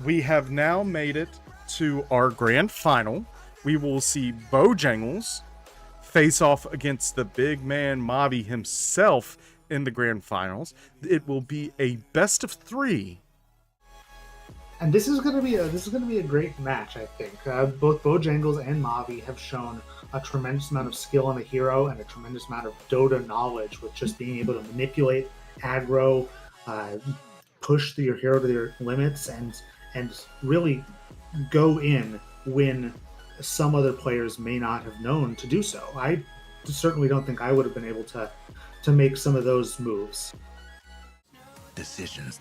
we have now made it to our grand final. We will see Bojangles face off against the big man Mavi himself in the grand finals. It will be a best of 3. And this is going to be a great match, I think. Both Bojangles and Mavi have shown a tremendous amount of skill on the hero and a tremendous amount of Dota knowledge with just being able to manipulate aggro, push your hero to their limits, and really go in when some other players may not have known to do so. I certainly don't think I would have been able to make some of those moves. Decisions.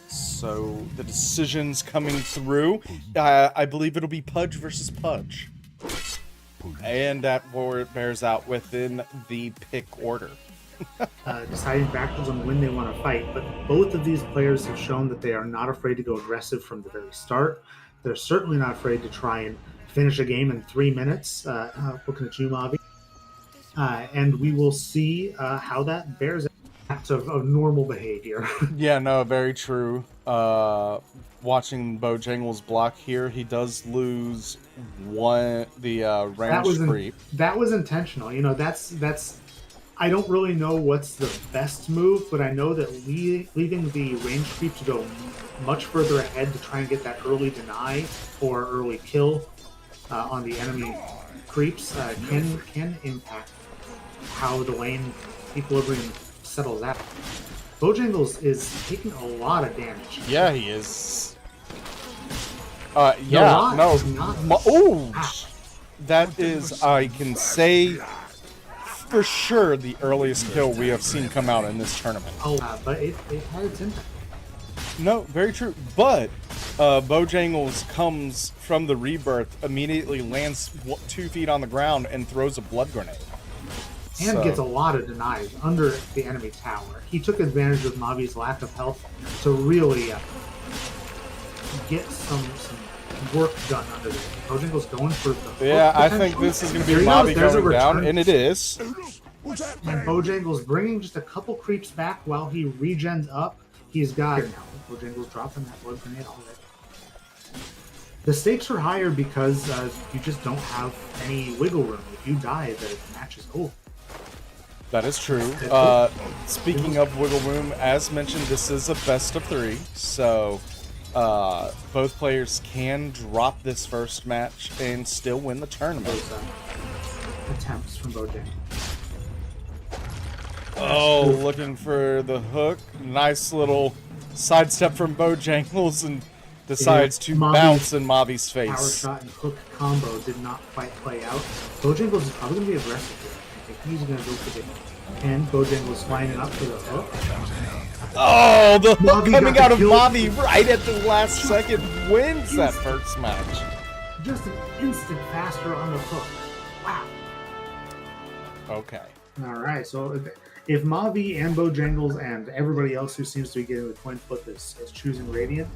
So the decisions coming through, I believe it'll be Pudge versus Pudge. And that bears out within the pick order. Deciding backwards on when they want to fight, but both of these players have shown that they are not afraid to go aggressive from the very start. They're certainly not afraid to try and finish a game in 3 minutes. Looking at you, Mavi. And we will see how that bears out of normal behavior. Yeah, no, very true. Watching Bojangles block here, he does lose the range creep. That was intentional. You know, that's. I don't really know what's the best move, but I know that leaving the range creep to go much further ahead to try and get that early deny or early kill on the enemy creeps can impact how the lane equilibrium settles out. Bojangles is taking a lot of damage. Yeah, he is. Yeah, no. That is, I can say for sure, the earliest kill we have seen come out in this tournament. But it had its impact. No, very true. But Bojangles comes from the rebirth, immediately lands 2 feet on the ground, and throws a blood grenade. And gets a lot of denies under the enemy tower. He took advantage of Mavi's lack of health to really get some work done under there. Bojangles going for the yeah, I think this is going to be Mavi going down, and it is. And Bojangles bringing just a couple creeps back while he regens up. He's got now. Bojangles dropping that blood grenade already. The stakes are higher because you just don't have any wiggle room. If you die, the match is over. That is true. Speaking of wiggle room, as mentioned, this is a best of 3, so both players can drop this first match and still win the tournament. Those attempts from Bojangles. Oh, looking for the hook. Nice little sidestep from Bojangles, and decides to bounce in Mavi's face. Power shot and hook combo did not quite play out. Bojangles is probably going to be aggressive here. I think he's going to go for the and Bojangles lining up for the hook. Oh, the hook coming out of Mavi right at the last second wins that first match. Just an instant faster on the hook. Wow. Okay. All right, so if Mavi and Bojangles and everybody else who seems to be getting the coin flip is choosing Radiant,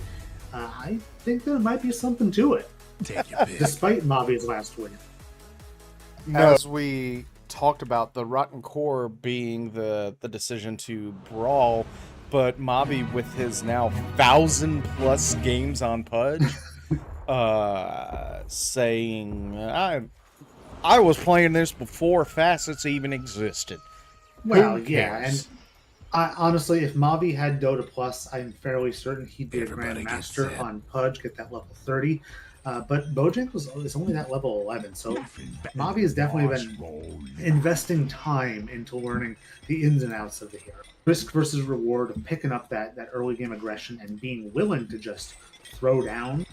I think there might be something to it. Take your pick. Despite Mavi's last win. As we talked about, the Rotten Core being the decision to brawl, but Mavi with his now 1,000+ games on Pudge, saying, I was playing this before Facets even existed. Well, yeah, and honestly, if Mavi had Dota Plus, I'm fairly certain he'd be a Grandmaster on Pudge, get that level 30. But Bojangles is only that level 11, so Mavi has definitely been investing time into learning the ins and outs of the hero. Risk versus reward of picking up that early game aggression and being willing to just throw down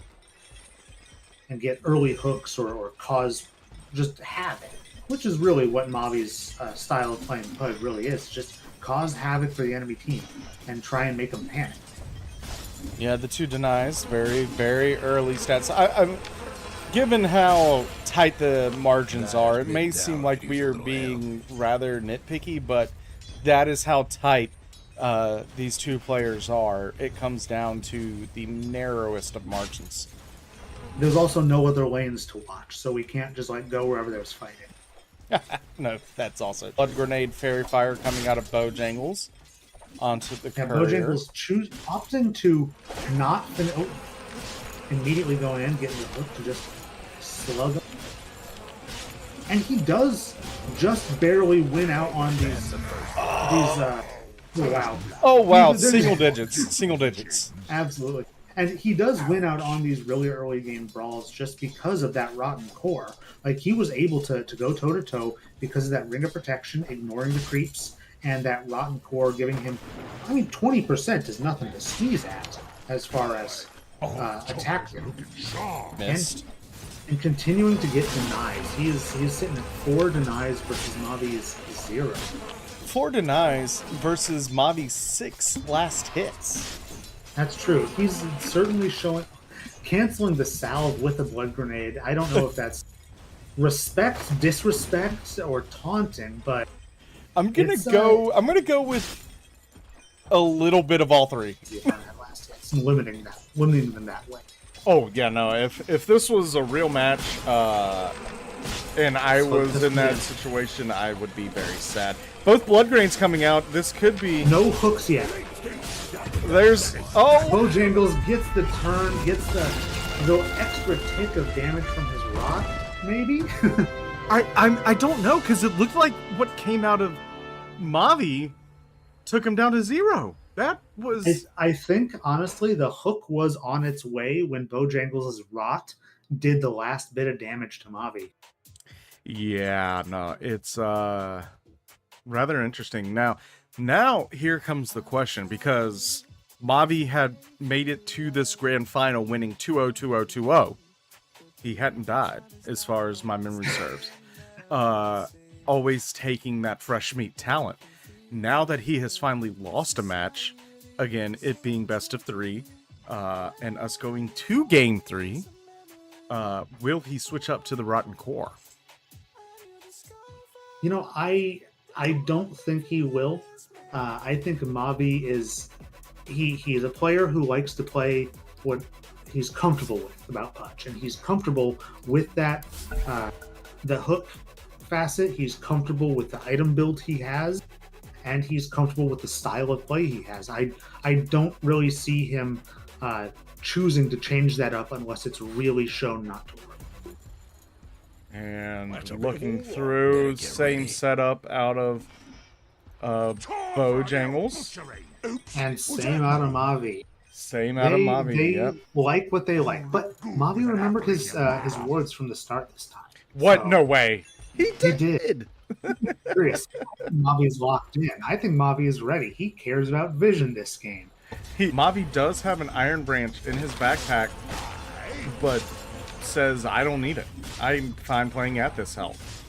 and get early hooks or cause just havoc, which is really what Mavi's style of playing Pudge really is. Just cause havoc for the enemy team and try and make them panic. Yeah, the 2 denies, very, very early stats. I'm given how tight the margins are, it may seem like we are being rather nitpicky, but that is how tight these 2 players are. It comes down to the narrowest of margins. There's also no other lanes to watch, so we can't just go wherever there's fighting. No, that's also blood grenade, fairy fire coming out of Bojangles. onto the Yeah, courier. Bojangles opting to not immediately go in, getting the hook to just slug him. And he does just barely win out on these wow. Oh wow, There's- single digits, single digits. Absolutely. And he does win out on these really early game brawls just because of that rotten core. Like, he was able to go toe-to-toe because of that ring of protection, ignoring the creeps, and that rotten core giving him, 20% is nothing to sneeze at as far as attack. Missed. And continuing to get denies. He is sitting at 4 denies versus Mavi's 0. 4 denies versus Mavi's 6 last hits. That's true. He's certainly canceling the salve with a blood grenade. I don't know if that's respect, disrespect, or taunting, but I'm gonna go with a little bit of all three. yeah, that last hit. Limiting them that way. Oh yeah, no. If this was a real match, and I was in that situation, I would be very sad. Both blood grenades coming out. This could be No hooks yet. There's Bojangles gets the turn, gets the extra tick of damage from his rock, maybe. I don't know, because it looked like what came out of Mavi took him down to 0. That was I think honestly the hook was on its way when Bojangles' rot did the last bit of damage to Mavi. Yeah, no, it's rather interesting. Now here comes the question, because Mavi had made it to this grand final winning 2-0, 2-0, 2-0. He hadn't died, as far as my memory serves. Always taking that fresh meat talent. Now that he has finally lost a match, again, it being best of 3, and us going to game 3, will he switch up to the Rotten Core? I don't think he will. I think Mavi is he's a player who likes to play what he's comfortable with about Pudge, and he's comfortable with that the hook facet. He's comfortable with the item build he has, and he's comfortable with the style of play he has. I don't really see him choosing to change that up unless it's really shown not to work. And looking through, same setup out of Bojangles. And same out of Mavi. Same out of Mavi, They yep. like what they like. But Mavi remembered his words from the start this time. What? So, No way. He He did. Serious. Mavi's locked in. I think Mavi is ready. He cares about vision this game. Mavi does have an Iron Branch in his backpack, but says, I don't need it. I'm fine playing at this health.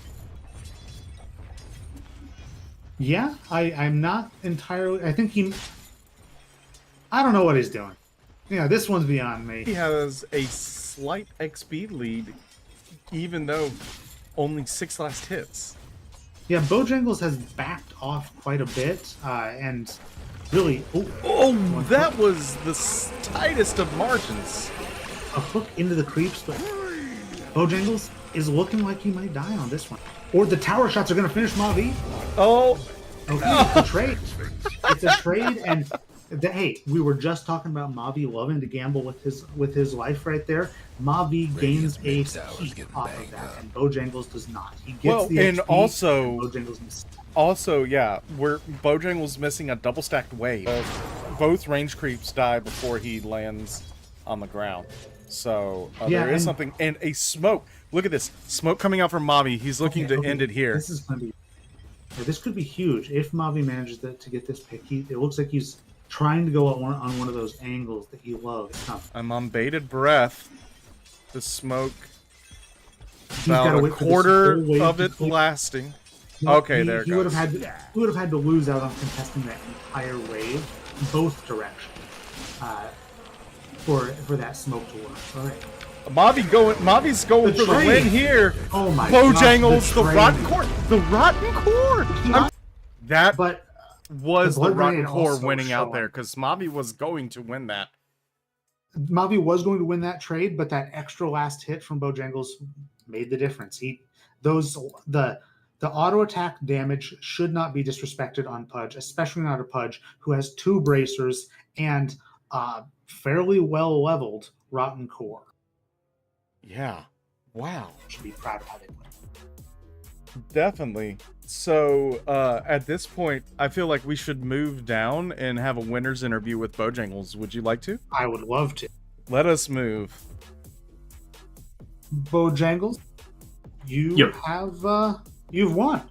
Yeah, I'm not entirely... I think I don't know what he's doing. Yeah, this one's beyond me. He has a slight XP lead, even though only 6 last hits. Yeah, Bojangles has backed off quite a bit, and really... That was the tightest of margins. A hook into the creeps, but Bojangles is looking like he might die on this one. Or the tower shots are going to finish Mavi. Oh. Okay, it's a trade. It's a trade, and hey, we were just talking about Mavi loving to gamble with his life right there. Mavi gains a peak off of that, and Bojangles does not. He gets the and XP, also, and Bojangles misses. Also, yeah, Bojangles missing a double stacked wave. Both range creeps die before he lands on the ground. So there is something, and a smoke. Look at this smoke coming out from Mavi. He's looking to end it here. This is going to be. This could be huge if Mavi manages to get this pick. It looks like he's trying to go on one of those angles that he loves. I'm on bated breath. The smoke. He's About a quarter of it lasting. No, okay, there it he goes. Would have had to lose out on contesting that entire wave, both directions, for that smoke to work. All right. Mavi's going for the win here. Oh my Bojangles, God, the Rotten Core. The Rotten Core. That was the Rotten Core winning out there, because Mavi was going to win that. Mavi was going to win that trade, but that extra last hit from Bojangles made the difference. The The auto attack damage should not be disrespected on Pudge, especially not a Pudge who has 2 bracers and fairly well leveled Rotten Core. Yeah. Wow. Should be proud of how they play. Definitely. So at this point, I feel like we should move down and have a winner's interview with Bojangles. Would you like to? I would love to. Let us move. Bojangles, you have you've won.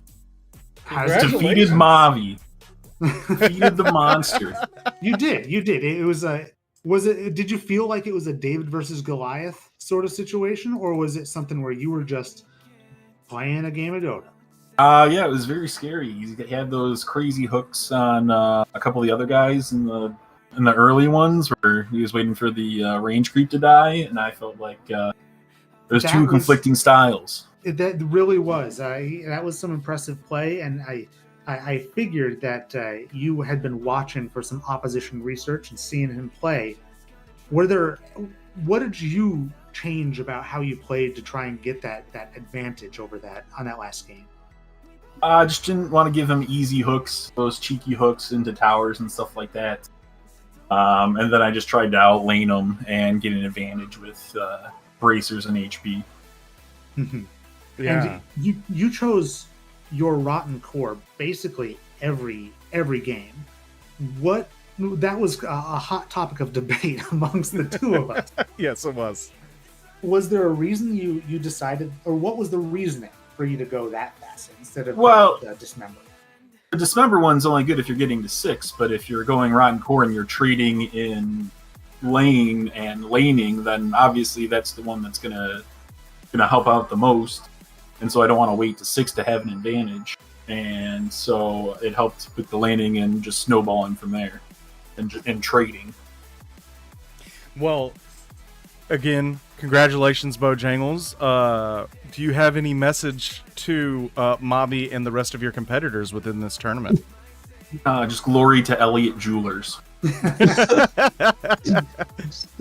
Defeated Mavi. Defeated the monster. You did. It was did you feel like it was a David versus Goliath sort of situation, or was it something where you were just playing a game of Dota? Yeah, it was very scary. He had those crazy hooks on a couple of the other guys in the early ones where he was waiting for the range creep to die, and I felt like there's two conflicting styles. That really was. That was some impressive play, and I figured that you had been watching for some opposition research and seeing him play. What did you change about how you played to try and get that advantage over that on that last game? I just didn't want to give him easy hooks, those cheeky hooks into towers and stuff like that. And then I just tried to outlane him and get an advantage with bracers and HP. Yeah. And you chose your Rotten Core basically every game. That was a hot topic of debate amongst the two of us. Yes, it was. Was there a reason you decided, or what was the reasoning for you to go that fast instead of Dismember? The Dismember one's only good if you're getting to 6, but if you're going Rotten Core and you're trading in lane and laning, then obviously that's the one that's gonna help out the most. And so I don't want to wait to 6 to have an advantage. And so it helped with the laning and just snowballing from there and trading. Well, again, congratulations, Bojangles. Do you have any message to Mavi and the rest of your competitors within this tournament? Just glory to Elliot Jewelers. Son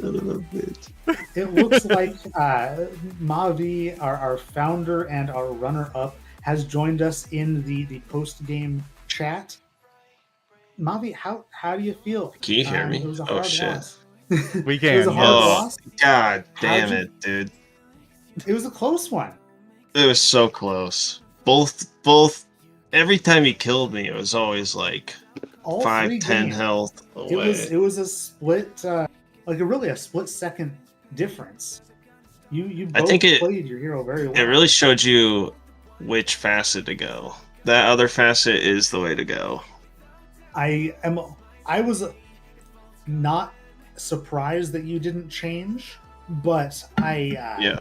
of a bitch. It looks like Mavi, our founder and our runner-up, has joined us in the post-game chat. Mavi, how do you feel? Can you hear me? It was a Oh hard shit. loss. We can. It was a hard loss. God damn it, dude. It was a close one. It was so close. Both. Every time he killed me, it was always like All 5-10 games, health away. It was a split, really a split second difference. You both played your hero very well. It really showed you which facet to go. That other facet is the way to go. I was not surprised that you didn't change, but I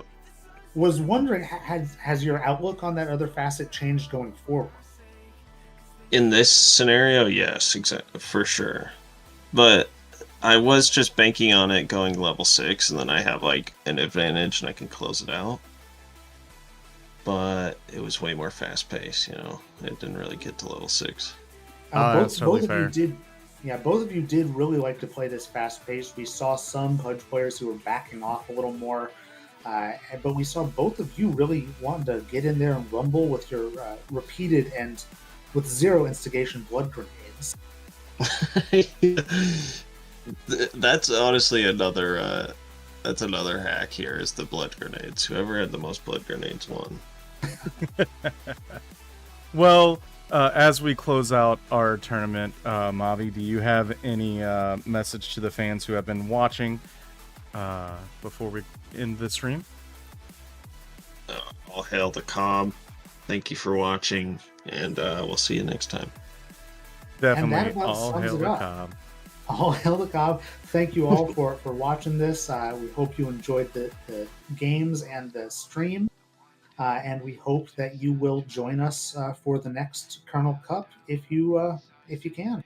was wondering, has your outlook on that other facet changed going forward? In this scenario, yes, exactly, for sure. But I was just banking on it going level 6, and then I have like an advantage and I can close it out. But it was way more fast paced, It didn't really get to level 6. That's totally fair. Both of you did really like to play this fast paced. We saw some Pudge players who were backing off a little more. But we saw both of you really wanting to get in there and rumble with your repeated and with 0 instigation blood grenades. That's honestly another hack here, is the blood grenades. Whoever had the most blood grenades won. Well, as we close out our tournament, Mavi, do you have any message to the fans who have been watching before we end the stream? All hail the Cobb. Thank you for watching, and we'll see you next time. Definitely. All hail the Cobb. All hail the Cobb. Thank you all for watching this. We hope you enjoyed the games and the stream. And we hope that you will join us for the next Kernel Kup if you can.